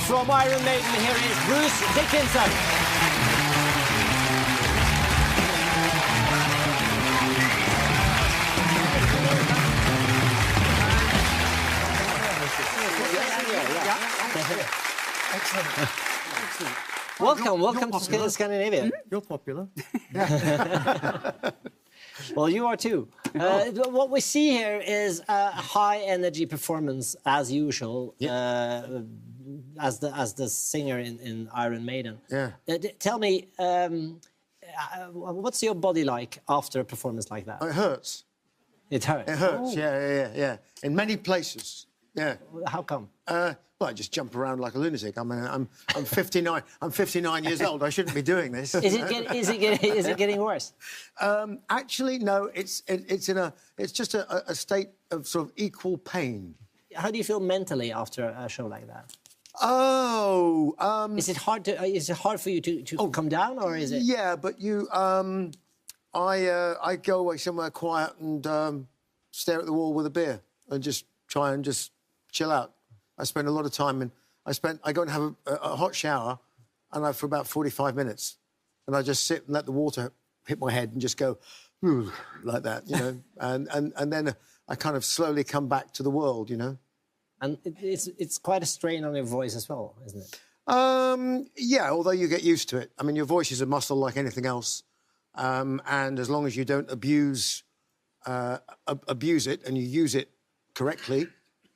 From Iron Maiden, here is Bruce Dickinson. Welcome to Scandinavia. You're popular. Well, you are too. What we see here is a high energy performance as usual, as the singer in Iron Maiden. Yeah. Tell me, what's your body like after a performance like that? It hurts. It hurts. It hurts. Yeah. In many places. Yeah. How come? Well, I just jump around like a lunatic. I mean, I'm 59. I'm 59 years old. I shouldn't be doing this. Is it getting worse? Actually, no. It's just a state of sort of equal pain. How do you feel mentally after a show like that? Oh, is it hard for you to come down, or is it? Yeah, but you, I go away somewhere quiet and stare at the wall with a beer and just try and just chill out. I spend a lot of time and I go and have a hot shower, and for about 45 minutes, and I just sit and let the water hit my head and just go like that, you know, and then I kind of slowly come back to the world, you know. And it's quite a strain on your voice as well, isn't it? Yeah, although you get used to it. I mean, your voice is a muscle like anything else, and as long as you don't abuse it and you use it correctly,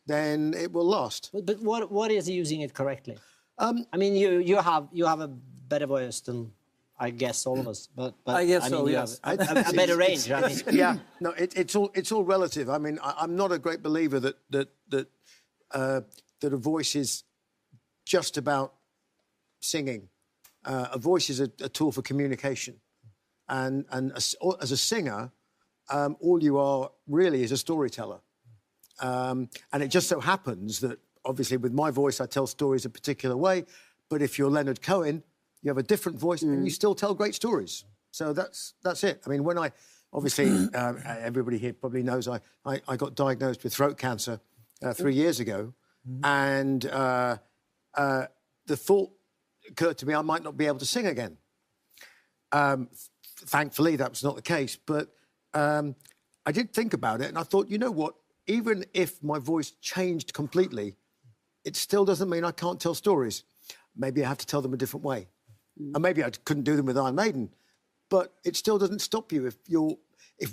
then it will last. But what is using it correctly? I mean, you have a better voice than I guess all of us, but I guess I mean, so, you yes. have a better range. I mean. Yeah, no, it's all relative. I mean, I'm not a great believer that a voice is just about singing. A voice is a tool for communication, and as a singer, all you are really is a storyteller. And it just so happens that, obviously, with my voice, I tell stories a particular way. But if you're Leonard Cohen, you have a different voice and you still tell great stories. So that's it. I mean, when obviously, everybody here probably knows I got diagnosed with throat cancer 3 years ago. And the thought occurred to me I might not be able to sing again. Thankfully, that was not the case. But I did think about it, and I thought, you know what? Even if my voice changed completely, it still doesn't mean I can't tell stories. Maybe I have to tell them a different way. And maybe I couldn't do them with Iron Maiden. But it still doesn't stop you. If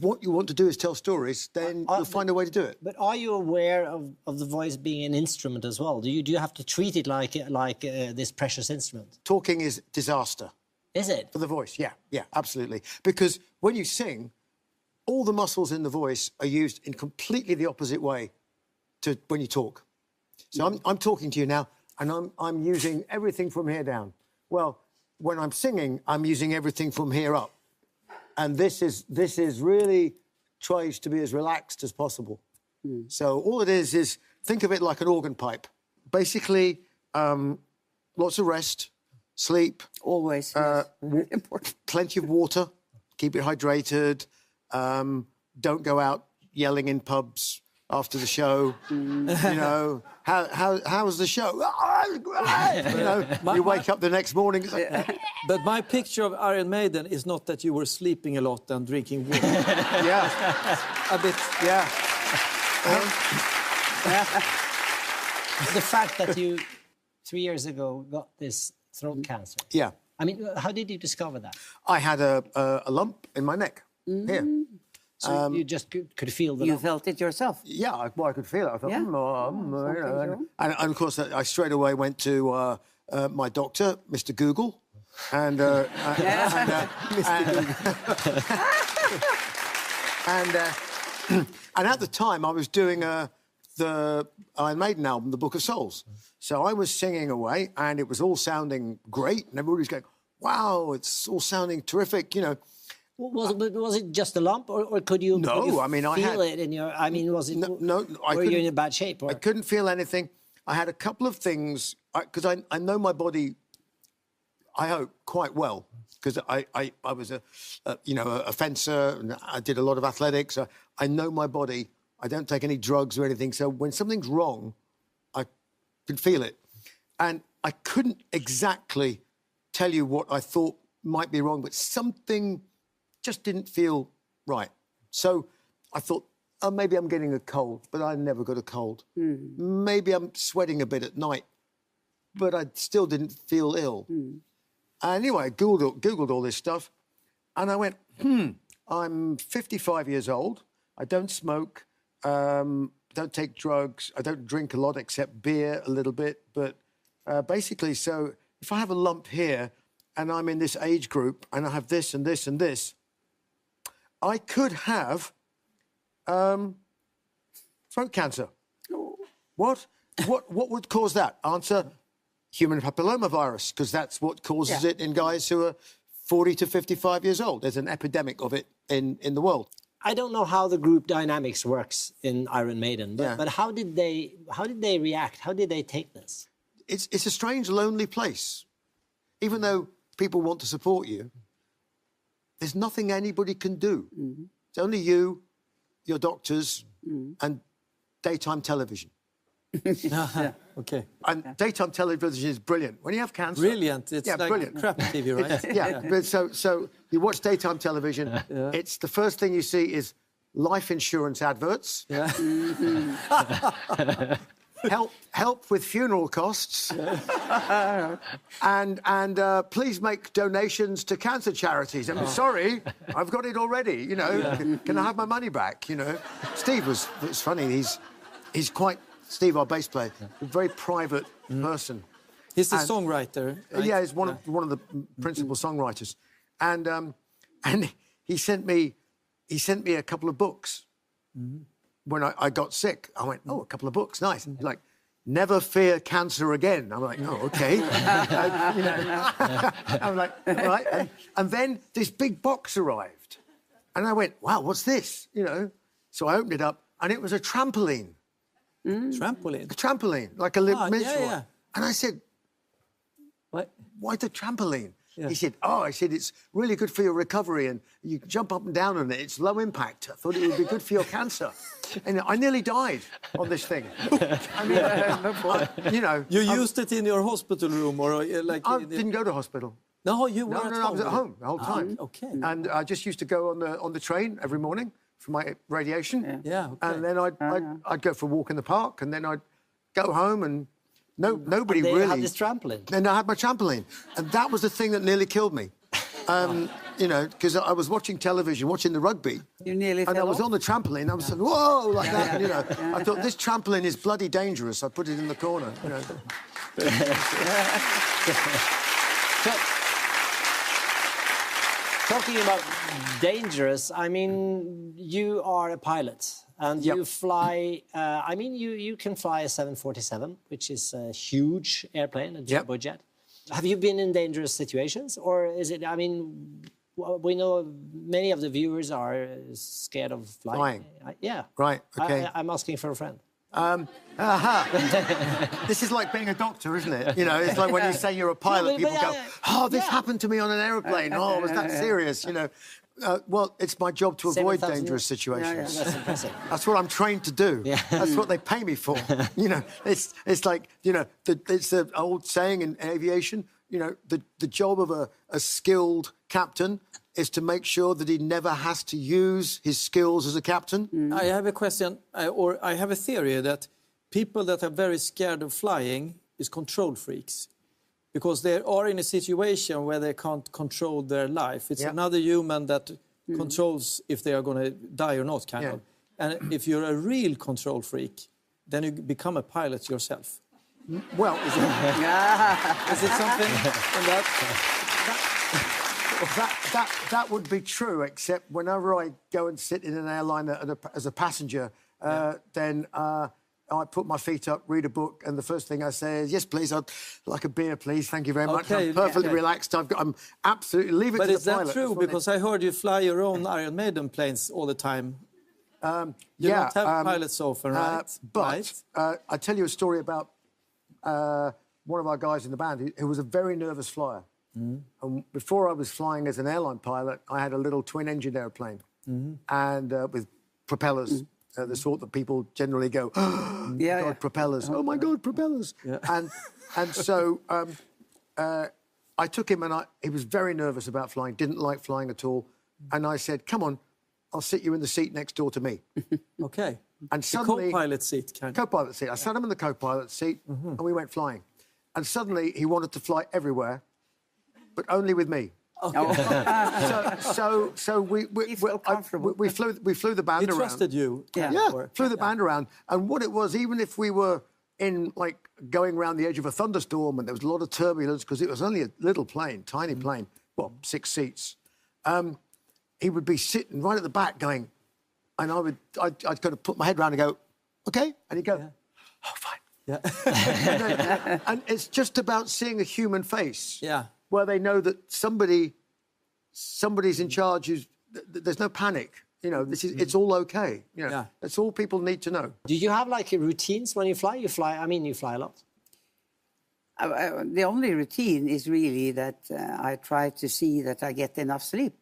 what you want to do is tell stories, then you'll find a way to do it. But are you aware of the voice being an instrument as well? Do you have to treat it like this precious instrument? Talking is disaster. Is it? For the voice, yeah, absolutely. Because when you sing, all the muscles in the voice are used in completely the opposite way to when you talk. So I'm talking to you now, and I'm using everything from here down. Well, when I'm singing, I'm using everything from here up. And this is really tries to be as relaxed as possible. So all it is think of it like an organ pipe. Basically, lots of rest, sleep. Always, yes. Important. Plenty of water, keep it hydrated. Don't go out yelling in pubs after the show. You know, how was the show? You know, you wake up the next morning. It's like, But my picture of Iron Maiden is not that you were sleeping a lot and drinking water. yeah, A bit. yeah. The fact that you 3 years ago got this throat cancer. Yeah. I mean, how did you discover that? I had a lump in my neck here. So you just could feel the You lump. felt it yourself. Yeah, I could feel it. I thought, Yeah. you know, and of course, I straight away went to my doctor, Mr. Google, and and at the time I was doing the Iron Maiden album, The Book of Souls. So I was singing away, and it was all sounding great, and everybody was going, "Wow, it's all sounding terrific," you know. Was it just a lump, or could you? No, could you I mean, I feel had- it in your. I mean, was it? No, were you in a bad shape? Or? I couldn't feel anything. I had a couple of things because I know my body. I hope quite well because I was a fencer and I did a lot of athletics. I know my body. I don't take any drugs or anything. So when something's wrong, I can feel it. And I couldn't exactly tell you what I thought might be wrong, but something just didn't feel right. So I thought, oh, maybe I'm getting a cold, but I never got a cold. Maybe I'm sweating a bit at night, but I still didn't feel ill. Anyway, I Googled all this stuff, and I went, I'm 55 years old. I don't smoke, don't take drugs. I don't drink a lot except beer a little bit. But basically, so if I have a lump here and I'm in this age group and I have this and this and this, I could have throat cancer. What? What would cause that? Answer, human papillomavirus, because that's what causes it in guys who are 40 to 55 years old. There's an epidemic of it in the world. I don't know how the group dynamics works in Iron Maiden, but how did they react? How did they take this? It's a strange, lonely place. Even though people want to support you, there's nothing anybody can do. It's only you, your doctors, and daytime television. Okay. And daytime television is brilliant. When you have cancer... Brilliant. It's like brilliant. crap TV, right? Yeah. But so you watch daytime television, it's the first thing you see is life insurance adverts. Yeah. help with funeral costs. and please make donations to cancer charities. I'm sorry, I've got it already, you know. Can I have my money back, you know? Steve it's funny, he's quite... Steve, our bass player, a very private person. He's the songwriter. Right? Yeah, he's one of the principal songwriters, and he sent me a couple of books when I got sick. I went, oh, a couple of books, nice. He's like, never fear cancer again. I'm like, oh, okay. You know, I'm like, all right. And then this big box arrived, and I went, wow, what's this? You know, so I opened it up, and it was a trampoline. Trampoline? A trampoline, like a little minstrel. Yeah. And I said, what? Why the trampoline? Yeah. He said, it's really good for your recovery and you can jump up and down on it. It's low impact. I thought it would be good for your cancer. And I nearly died on this thing. I mean, you know... You used it in your hospital room or like... I didn't go to hospital. No, you were at home? I was at home the whole time. Okay. And I just used to go on the train every morning for my radiation. Yeah, okay. And then I'd go for a walk in the park, and then I'd go home, and nobody and they really... had this trampoline. And I had my trampoline. And that was the thing that nearly killed me. You know, because I was watching television, watching the rugby. You nearly fell And I was off? on the trampoline. I was saying, whoa, like that, you know. I thought, this trampoline is bloody dangerous. I put it in the corner, you know. Talking about dangerous, I mean, you are a pilot and you fly, I mean, you can fly a 747, which is a huge airplane, a turbojet. Have you been in dangerous situations, or is it, I mean, we know many of the viewers are scared of flying. Yeah. Right, okay. I'm asking for a friend. This is like being a doctor, isn't it? You know, it's like when you say you're a pilot, people go, oh, this happened to me on an aeroplane. Oh, was that serious? You know, well, it's my job to avoid dangerous situations. That's impressive. That's what I'm trained to do. Yeah. That's what they pay me for. You know, it's like, you know, it's the old saying in aviation, you know, the job of a skilled captain is to make sure that he never has to use his skills as a captain. I have a question, or I have a theory that people that are very scared of flying is control freaks. Because they are in a situation where they can't control their life. It's another human that controls if they are going to die or not, kind of. And if you're a real control freak, then you become a pilot yourself. Well, is it something in that? That would be true, except whenever I go and sit in an airline as a passenger, then I put my feet up, read a book, and the first thing I say is, yes, please, I'd like a beer, please. Thank you very much. I'm perfectly relaxed. I'm absolutely... Leave it to the pilot. But is that true? Because I heard you fly your own Iron Maiden planes all the time. You don't have pilots often, right? But I'll tell you a story about one of our guys in the band who was a very nervous flyer. And before I was flying as an airline pilot, I had a little twin-engine airplane and with propellers the sort that people generally go, oh, Yeah, God, yeah. propellers. Oh, my God, propellers. And so I took him, and he was very nervous about flying, didn't like flying at all. And I said, come on, I'll sit you in the seat next door to me. Okay. And The suddenly... co-pilot seat, kind of. Co-pilot seat. I sat him in the co-pilot seat, and we went flying. And suddenly he wanted to fly everywhere, but only with me. So You felt comfortable. we flew the band He around. trusted you. Yeah, flew the band around. And what it was, even if we were in, like, going around the edge of a thunderstorm and there was a lot of turbulence, because it was only a little plane, tiny plane, well, 6 seats, he would be sitting right at the back going, and I'd kind of put my head around and go, OK? And he'd go, oh, fine. Yeah. And it's just about seeing a human face. Yeah. Where they know that somebody's in charge. There's no panic. You know, it's all okay. You know, that's all people need to know. Do you have like routines when you fly? You fly a lot. The only routine is really that I try to see that I get enough sleep.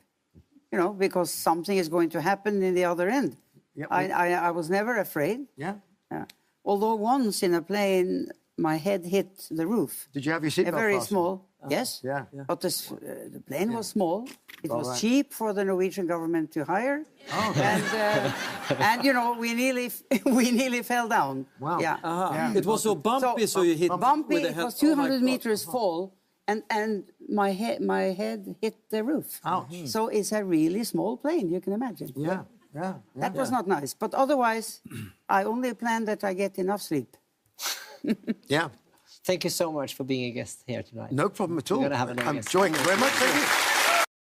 You know, because something is going to happen in the other end. Yep. I was never afraid. Yeah. Although once in a plane, my head hit the roof. Did you have your seatbelt A very fastened? small, yes. Yeah. But the plane was small. It was cheap for the Norwegian government to hire. Oh. And you know, we nearly fell down. Wow. Yeah. It was so bumpy, so you hit bumpy. with the It head. was 200 Oh, my God. meters fall, and my head hit the roof. Ouch. So it's a really small plane. You can imagine. Yeah. That was not nice. But otherwise, I only plan that I get enough sleep. Yeah. Thank you so much for being a guest here tonight. No problem at all. We're gonna have another I'm guest. enjoying it very much. Thank you.